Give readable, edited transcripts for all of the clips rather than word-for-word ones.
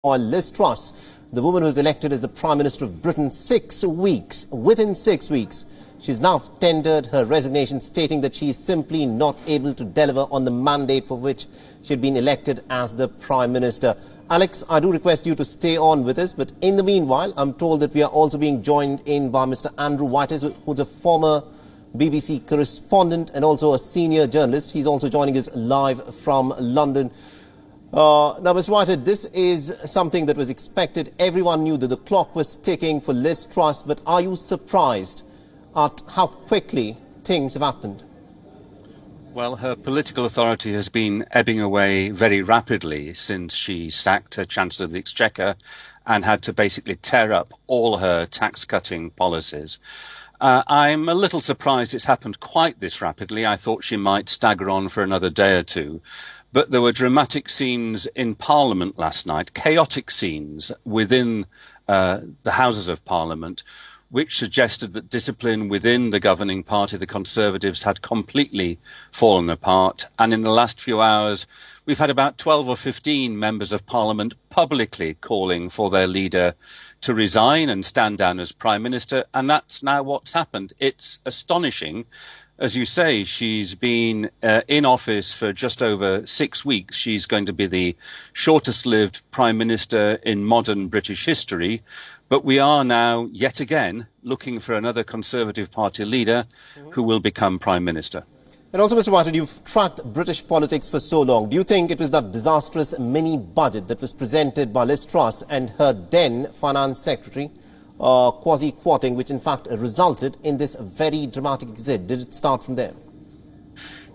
Liz Truss, the woman who was elected as the Prime Minister of Britain 6 weeks, within 6 weeks, she's now tendered her resignation, stating that she is simply not able to deliver on the mandate for which she had been elected as the Prime Minister. Alex, I do request you to stay on with us, but in the meanwhile, I'm told that we are also being joined in by Mr. Andrew Whitehead, who's a former BBC correspondent and also a senior journalist. He's also joining us live from London. Now, Mr. Whitehead, this is something that was expected. Everyone knew that the clock was ticking for Liz Truss, but are you surprised at how quickly things have happened? Well, her political authority has been ebbing away very rapidly since she sacked her Chancellor of the Exchequer and had to basically tear up all her tax-cutting policies. I'm a little surprised it's happened quite this rapidly. I thought she might stagger on for another day or two. But there were dramatic scenes in Parliament last night, chaotic scenes within the Houses of Parliament, which suggested that discipline within the governing party, the Conservatives, had completely fallen apart. And in the last few hours, we've had about 12 or 15 members of Parliament publicly calling for their leader to resign and stand down as Prime Minister. And that's now what's happened. It's astonishing. As you say, she's been in office for just over 6 weeks. She's going to be the shortest-lived Prime Minister in modern British history. But we are now, yet again, looking for another Conservative Party leader who will become Prime Minister. And also, Mr. Whitehead, you've tracked British politics for so long. Do you think it was that disastrous mini-budget that was presented by Liz Truss and her then Finance Secretary, Kwasi Kwarteng, which in fact resulted in this very dramatic exit? Did it start from there?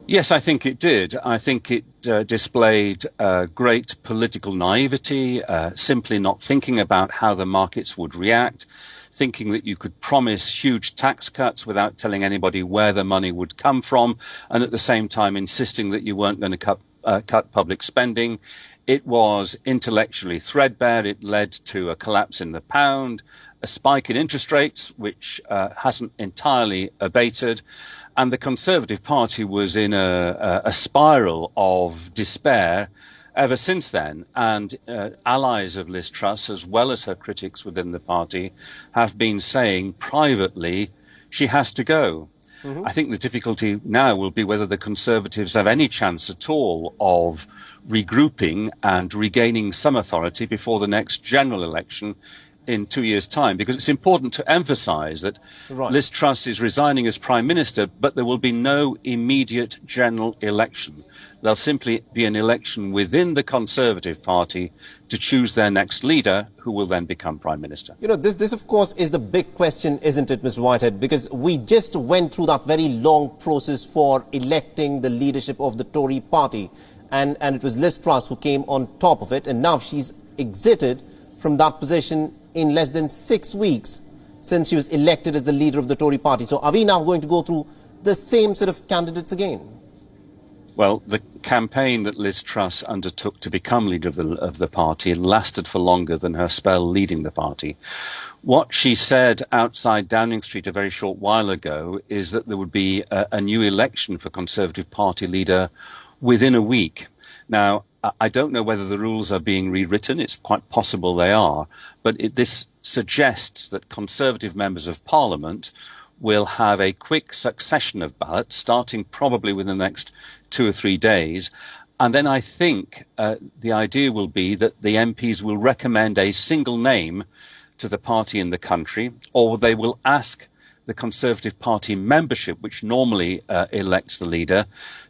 Yes, I think it did. I think it displayed great political naivety, simply not thinking about how the markets would react, thinking that you could promise huge tax cuts without telling anybody where the money would come from, and at the same time insisting that you weren't going to cut public spending. It was intellectually threadbare. It led to a collapse in the pound, a spike in interest rates, which hasn't entirely abated. And the Conservative Party was in a spiral of despair ever since then. And allies of Liz Truss, as well as her critics within the party, have been saying privately she has to go. I think the difficulty now will be whether the Conservatives have any chance at all of regrouping and regaining some authority before the next general election in 2 years' time, because it's important to emphasise that Liz Truss is resigning as Prime Minister, but there will be no immediate general election. There'll simply be an election within the Conservative Party to choose their next leader, who will then become Prime Minister. You know, this of course is the big question, isn't it, Mr. Whitehead? Because we just went through that very long process for electing the leadership of the Tory party, and it was Liz Truss who came on top of it, and now she's exited from that position in less than 6 weeks since she was elected as the leader of the Tory party. So are we now going to go through the same set of candidates again? Well, the campaign that Liz Truss undertook to become leader of the party lasted for longer than her spell leading the party. What she said outside Downing Street a very short while ago is that there would be a new election for Conservative Party leader within a week. Now, I don't know whether the rules are being rewritten. It's quite possible they are. But this suggests that Conservative members of Parliament will have a quick succession of ballots, starting probably within the next 2 or 3 days. And then I think the idea will be that the MPs will recommend a single name to the party in the country, or they will ask the Conservative Party membership, which normally elects the leader,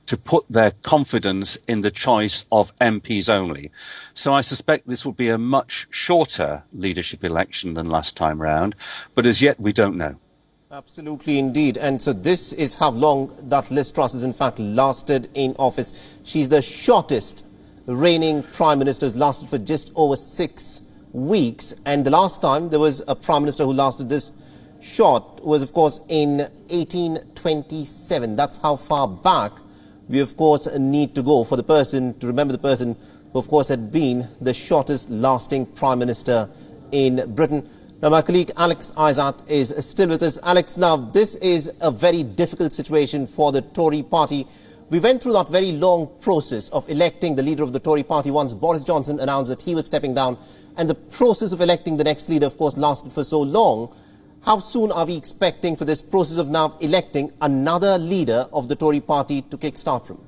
to put their confidence in the choice of MPs only. So I suspect this will be a much shorter leadership election than last time round, but as yet we don't know. Absolutely indeed. And so this is how long that Liz Truss has in fact lasted in office. She's the shortest reigning Prime Minister, who's lasted for just over 6 weeks. And the last time there was a Prime Minister who lasted this short was, of course, in 1827. That's how far back we, of course, need to go for the person, to remember the person who, of course, had been the shortest lasting Prime Minister in Britain. Now, my colleague Alex Isat is still with us. Alex, now, this is a very difficult situation for the Tory party. We went through that very long process of electing the leader of the Tory party once Boris Johnson announced that he was stepping down. and the process of electing the next leader, of course, lasted for so long. How soon are we expecting for this process of now electing another leader of the Tory party to kickstart from?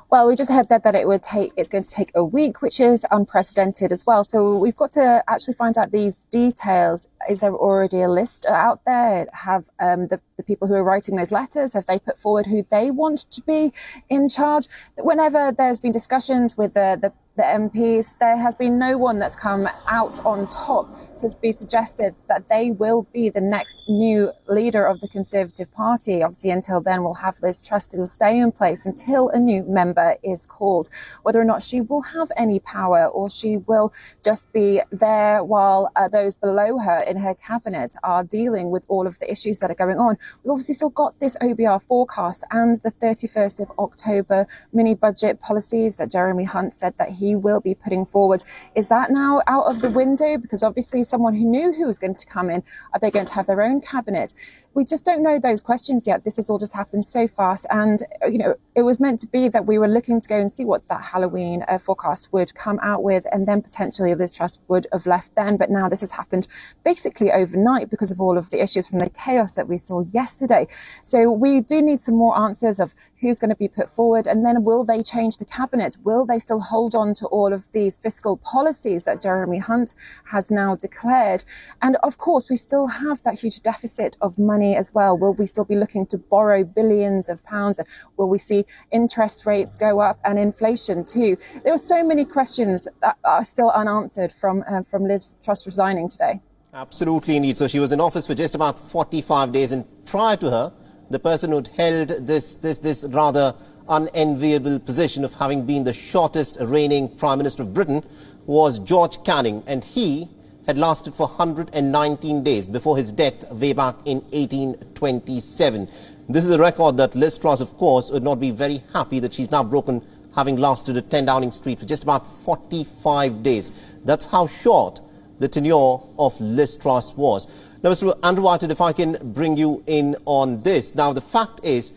Well, we just heard that it's going to take a week, which is unprecedented as well. So we've got to actually find out these details. Is there already a list out there? Have the people who are writing those letters, have they put forward who they want to be in charge? Whenever there's been discussions with the MPs, there has been no one that's come out on top to be suggested that they will be the next new leader of the Conservative Party. Obviously, until then, we'll have Liz Truss will stay in place until a new member is called. Whether or not she will have any power or she will just be there while those below her in her cabinet are dealing with all of the issues that are going on. We've obviously still got this OBR forecast and the 31st of October mini budget policies that Jeremy Hunt said that he will be putting forward. Is that now out of the window? Because obviously someone who knew who was going to come in, are they going to have their own cabinet? We just don't know those questions yet. This has all just happened so fast. And, you know, it was meant to be that we were looking to go and see what that Halloween forecast would come out with. And then potentially Liz Truss would have left then. But now this has happened basically overnight because of all of the issues from the chaos that we saw yesterday. So we do need some more answers of who's going to be put forward. And then will they change the cabinet? Will they still hold on to all of these fiscal policies that Jeremy Hunt has now declared? And of course, we still have that huge deficit of money as well. Will we still be looking to borrow billions of pounds? Will we see interest rates go up and inflation too? There are so many questions that are still unanswered from Liz Truss resigning today. Absolutely, indeed. So she was in office for just about 45 days, and prior to her, the person who'd held this rather unenviable position of having been the shortest reigning Prime Minister of Britain was George Canning, and he had lasted for 119 days before his death way back in 1827. This is a record that Liz Truss, of course, would not be very happy that she's now broken, having lasted at 10 Downing Street for just about 45 days. That's how short the tenure of Liz Truss was. Now, Mr. Andrew Whitehead, if I can bring you in on this. Now, the fact is,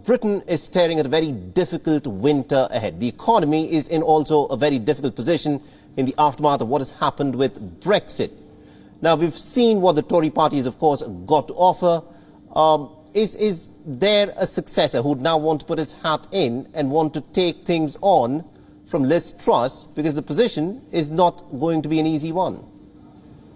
Britain is staring at a very difficult winter ahead. The economy is in also a very difficult position in the aftermath of what has happened with Brexit. Now, we've seen what the Tory party has, of course, got to offer. Is there a successor who would now want to put his hat in and want to take things on from Liz Truss? Because the position is not going to be an easy one.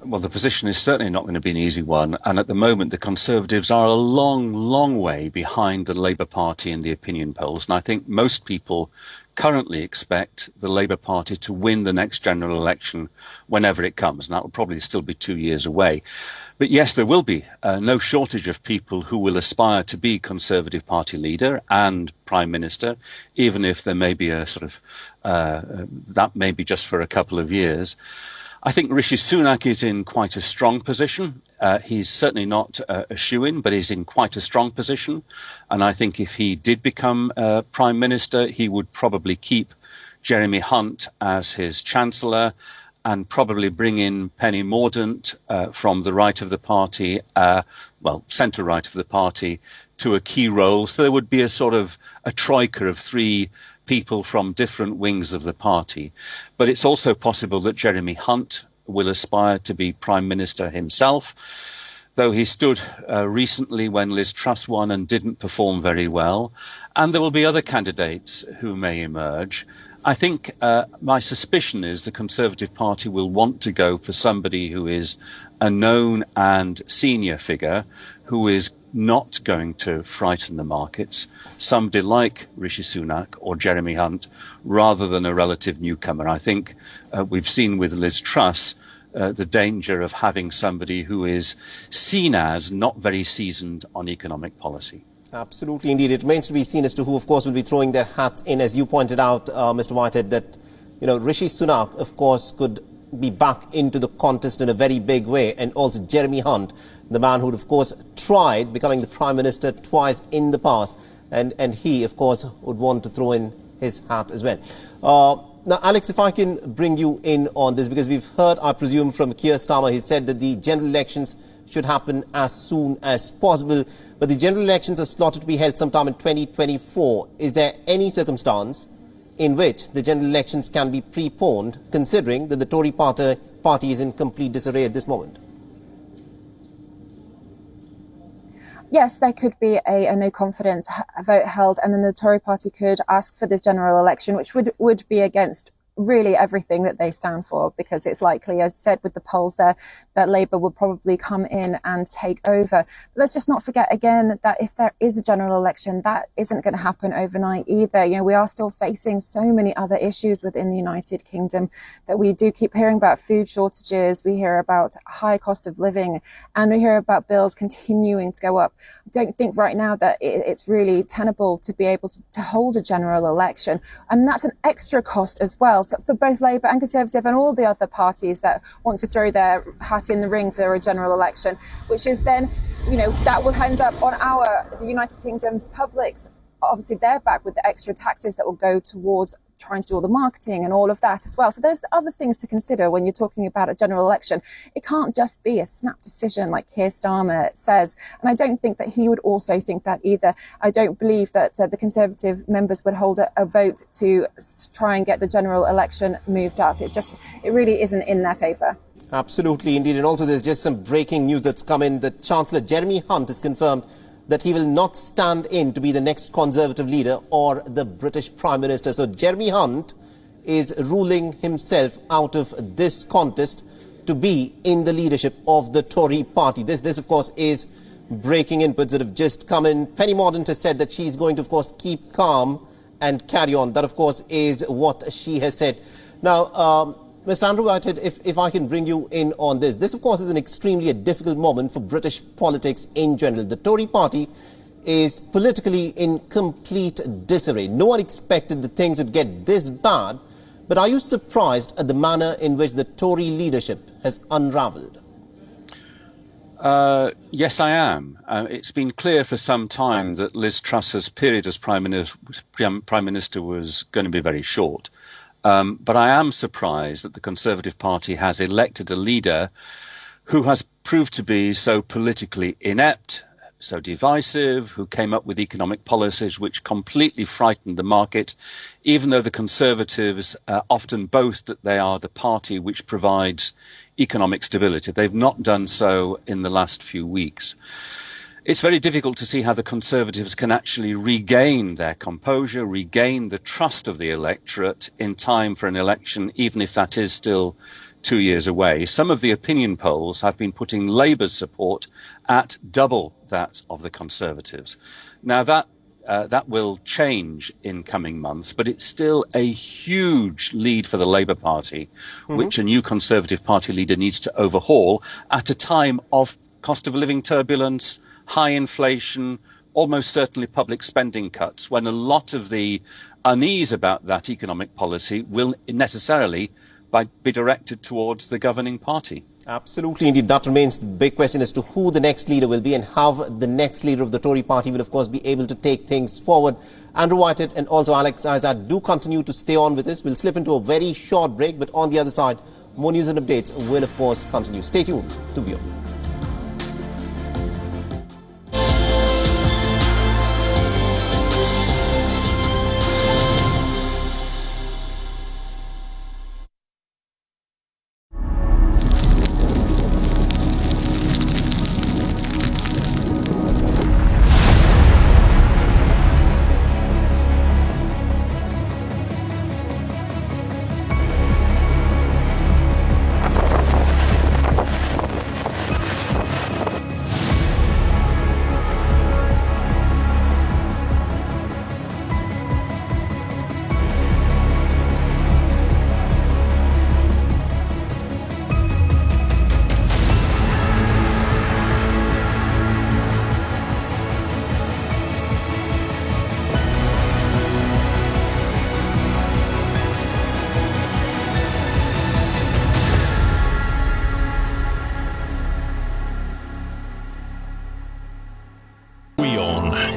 Well, the position is certainly not going to be an easy one. And at the moment, the Conservatives are a long, long way behind the Labour Party in the opinion polls. And I think most people currently expect the Labour Party to win the next general election whenever it comes. And that will probably still be 2 years away. But yes, there will be no shortage of people who will aspire to be Conservative Party leader and Prime Minister, even if there may be a sort of that may be just for a couple of years. I think Rishi Sunak is in quite a strong position. He's certainly not a shoo-in, but he's in quite a strong position. And I think if he did become Prime Minister, he would probably keep Jeremy Hunt as his Chancellor and probably bring in Penny Mordaunt from the right of the party, centre-right of the party, to a key role. So there would be a sort of a troika of three people from different wings of the party. But it's also possible that Jeremy Hunt will aspire to be Prime Minister himself, though he stood recently when Liz Truss won and didn't perform very well. And there will be other candidates who may emerge. I think my suspicion is the Conservative Party will want to go for somebody who is a known and senior figure, who is not going to frighten the markets, somebody like Rishi Sunak or Jeremy Hunt, rather than a relative newcomer. I think we've seen with Liz Truss the danger of having somebody who is seen as not very seasoned on economic policy. Absolutely, indeed. It remains to be seen as to who, of course, will be throwing their hats in. As you pointed out, Mr. Whitehead, that, you know, Rishi Sunak, of course, could be back into the contest in a very big way. And also Jeremy Hunt, the man who, of course, tried becoming the Prime Minister twice in the past. And he, of course, would want to throw in his hat as well. Now, Alex, if I can bring you in on this, because we've heard, I presume, from Keir Starmer, he said that the general elections should happen as soon as possible. But the general elections are slotted to be held sometime in 2024. Is there any circumstance in which the general elections can be preponed, considering that the Tory party is in complete disarray at this moment? Yes, there could be a no confidence vote held, and then the Tory party could ask for this general election, which would be against really everything that they stand for, because it's likely, as you said, with the polls there, that Labour will probably come in and take over. But let's just not forget again that if there is a general election, that isn't going to happen overnight either. You know, we are still facing so many other issues within the United Kingdom that we do keep hearing about: food shortages, we hear about high cost of living, and we hear about bills continuing to go up. I don't think right now that it's really tenable to be able to hold a general election, and that's an extra cost as well. So for both Labour and Conservative and all the other parties that want to throw their hat in the ring for a general election, which is then, you know, that will end up on the United Kingdom's publics. Obviously, they're back with the extra taxes that will go towards trying to do all the marketing and all of that as well. So there's other things to consider when you're talking about a general election. It can't just be a snap decision like Keir Starmer says. And I don't think that he would also think that either. I don't believe that the Conservative members would hold a vote to try and get the general election moved up. It really isn't in their favour. Absolutely, indeed. And also there's just some breaking news that's come in. The Chancellor, Jeremy Hunt, has confirmed that he will not stand in to be the next Conservative leader or the British Prime Minister. So Jeremy Hunt is ruling himself out of this contest to be in the leadership of the Tory party. This of course, is breaking inputs that have just come in. Penny Mordaunt has said that she's going to, of course, keep calm and carry on. That, of course, is what she has said. Now, Mr. Andrew Whitehead, if I can bring you in on this. This, of course, is an extremely difficult moment for British politics in general. The Tory party is politically in complete disarray. No one expected that things would get this bad. But are you surprised at the manner in which the Tory leadership has unravelled? Yes, I am. It's been clear for some time that Liz Truss's period as Prime Minister was going to be very short. But I am surprised that the Conservative Party has elected a leader who has proved to be so politically inept, so divisive, who came up with economic policies which completely frightened the market, even though the Conservatives often boast that they are the party which provides economic stability. They've not done so in the last few weeks. It's very difficult to see how the Conservatives can actually regain their composure, regain the trust of the electorate in time for an election, even if that is still 2 years away. Some of the opinion polls have been putting Labour's support at double that of the Conservatives. Now, that will change in coming months, but it's still a huge lead for the Labour Party, which a new Conservative Party leader needs to overhaul at a time of cost of living turbulence, high inflation, almost certainly public spending cuts, when a lot of the unease about that economic policy will necessarily be directed towards the governing party. Absolutely, indeed. That remains the big question as to who the next leader will be and how the next leader of the Tory party will, of course, be able to take things forward. Andrew Whitehead and also Alex Isaac do continue to stay on with us. We'll slip into a very short break, but on the other side, more news and updates will, of course, continue. Stay tuned to View.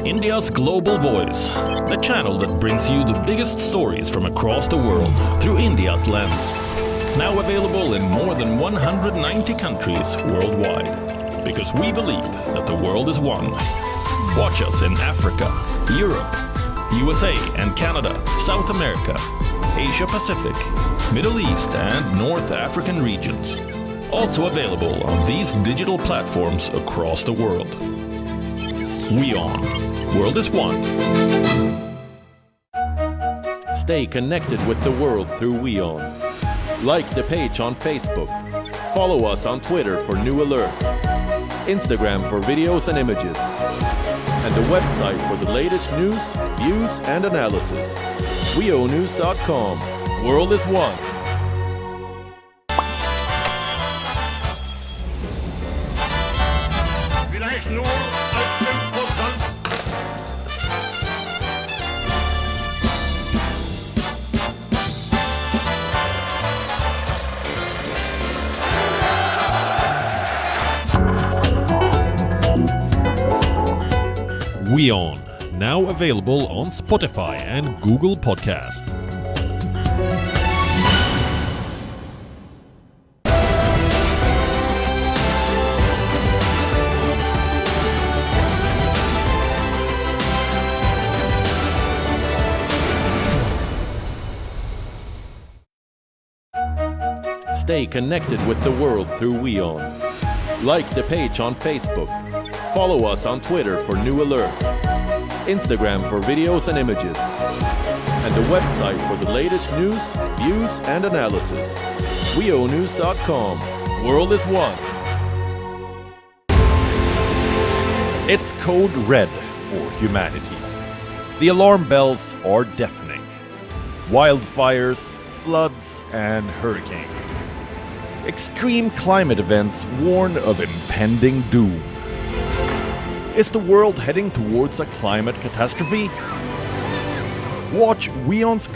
India's Global Voice, the channel that brings you the biggest stories from across the world through India's lens. Now available in more than 190 countries worldwide. Because we believe that the world is one. Watch us in Africa, Europe, USA and Canada, South America, Asia Pacific, Middle East and North African regions. Also available on these digital platforms across the world. WION. World is one. Stay connected with the world through WION. Like the page on Facebook. Follow us on Twitter for new alerts. Instagram for videos and images. And the website for the latest news, views and analysis. WIOnews.com. World is one. Vielleicht nur als dem Programm. WION, now available on Spotify and Google Podcast. Stay connected with the world through WION. Like the page on Facebook. Follow us on Twitter for new alerts. Instagram for videos and images. And the website for the latest news, views and analysis. WIOnews.com. World is one. It's code red for humanity. The alarm bells are deafening. Wildfires, floods, and hurricanes. Extreme climate events warn of impending doom. Is the world heading towards a climate catastrophe? Watch WION's